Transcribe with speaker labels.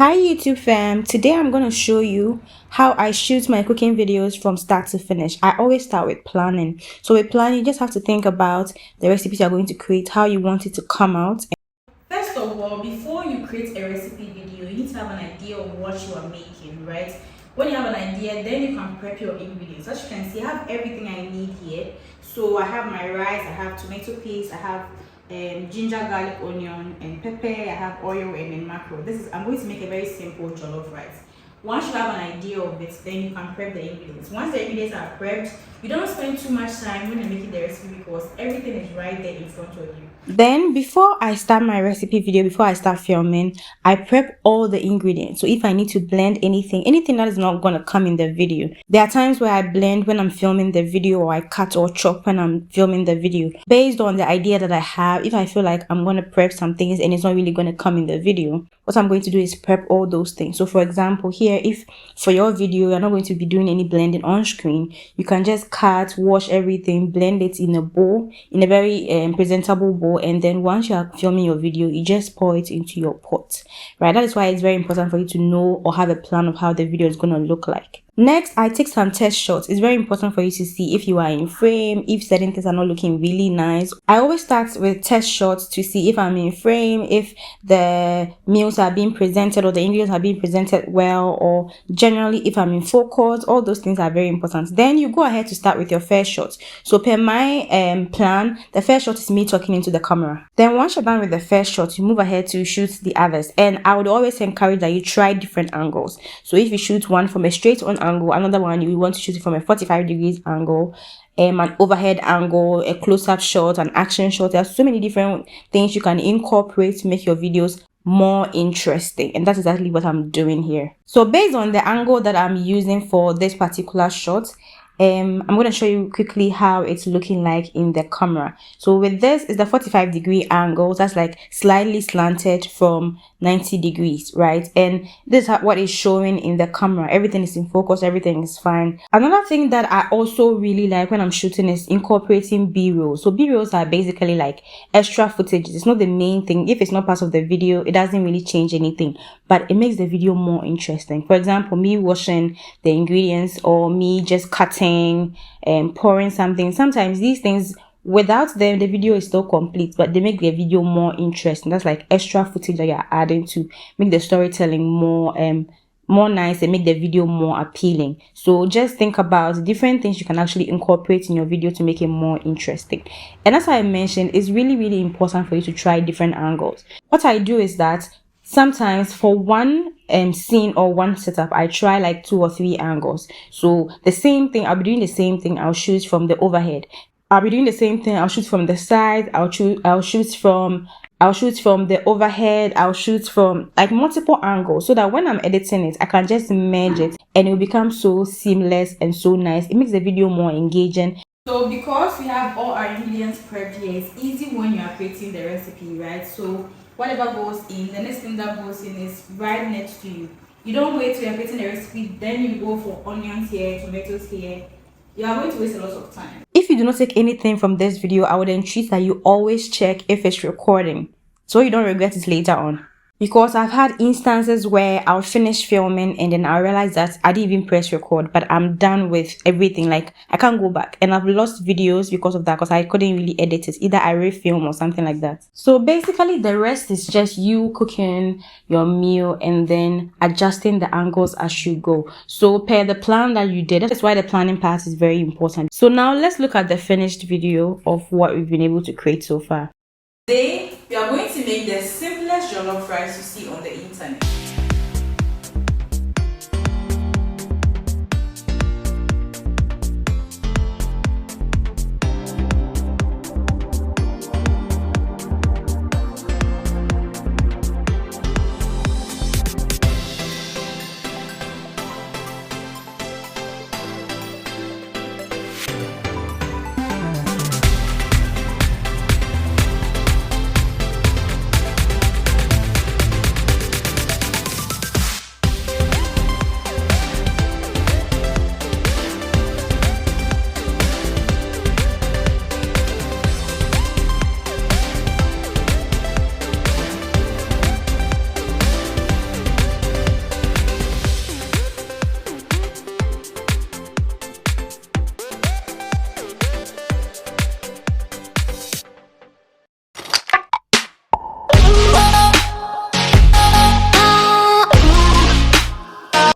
Speaker 1: Hi YouTube fam, today I'm going to show you how I shoot my cooking videos from start to finish. I always start with planning. So with planning, you just have to think about the recipes you're going to create, how you want it to come out. First of all, before you create a recipe video, you need to have an idea of what you are making, right? When you have an idea, then you can prep your ingredients. As you can see, I have everything I need here. So I have my rice, I have tomato paste, I have ginger, garlic, onion, and pepper. I have oil and then mackerel. I'm going to make a very simple jollof rice. Once you have an idea of it, then you can prep the ingredients. Once the ingredients are prepped, you don't spend too much time when you're making the recipe because everything is right there in front of you. Then before I start my recipe video, before I start filming, I prep all the ingredients. So if I need to blend anything that is not going to come in the video. There are times where I blend when I'm filming the video, or I cut or chop when I'm filming the video. Based on the idea that I have, if I feel like I'm going to prep some things and it's not really going to come in the video, what I'm going to do is prep all those things. So for example, here, if for your video you're not going to be doing any blending on screen, you can just cut, wash everything, blend it in a bowl, in a very presentable bowl, and then once you are filming your video, you just pour it into your pot, right? That is why it's very important for you to know or have a plan of how the video is going to look like. Next, I take some test shots. It's very important for you to see if you are in frame, if certain things are not looking really nice. I always start with test shots to see if I'm in frame, if the meals are being presented or the ingredients are being presented well, or generally if I'm in focus. All those things are very important. Then you go ahead to start with your first shot. So per my plan, the first shot is me talking into the camera. Then once you're done with the first shot, you move ahead to shoot the others. And I would always encourage that you try different angles. So if you shoot one from a straight on angle, another one you want to shoot it from a 45 degrees angle, an overhead angle, a close-up shot, an action shot. There are so many different things you can incorporate to make your videos more interesting, and that's exactly what I'm doing here. So based on the angle that I'm using for this particular shot, I'm going to show you quickly how it's looking like in the camera. So with this is the 45-degree angle. That's like slightly slanted from 90 degrees, right? And this is what is showing in the camera. Everything is in focus, everything is fine. Another thing that I also really like when I'm shooting is incorporating B-rolls. So B-rolls are basically like extra footage. It's not the main thing. If it's not part of the video, it doesn't really change anything, but it makes the video more interesting. For example, me washing the ingredients, or me just cutting and pouring something. Sometimes these things, without them, the video is still complete, but they make the video more interesting. That's like extra footage that you're adding to make the storytelling more nice and make the video more appealing. So just think about different things you can actually incorporate in your video to make it more interesting. And as I mentioned, it's really important for you to try different angles. What I do is that sometimes for one scene or one setup, I try like 2 or 3 angles. So the same thing, I'll be doing the same thing. I'll shoot from the overhead. I'll be doing the same thing. I'll shoot from the side. I'll shoot from the overhead. I'll shoot from like multiple angles, so that when I'm editing it, I can just merge it and it will become so seamless and so nice. It makes the video more engaging. So because we have all our ingredients prepped here, it's easy when you are creating the recipe, right? So whatever goes in, the next thing that goes in is right next to you. You don't wait till you're creating the recipe, then you go for onions here, tomatoes here. You are going to waste a lot of time. If you do not take anything from this video, I would insist that you always check if it's recording, so you don't regret it later on. Because I've had instances where I'll finish filming and then I realize that I didn't even press record, but I'm done with everything. Like, I can't go back, and I've lost videos because of that, because I couldn't really edit it. Either I refilm or something like that. So basically the rest is just you cooking your meal and then adjusting the angles as you go. So per the plan that you did, that's why the planning part is very important. So now let's look at the finished video of what we've been able to create so far. Today, we are going to make the simplest jollof rice you see on the internet.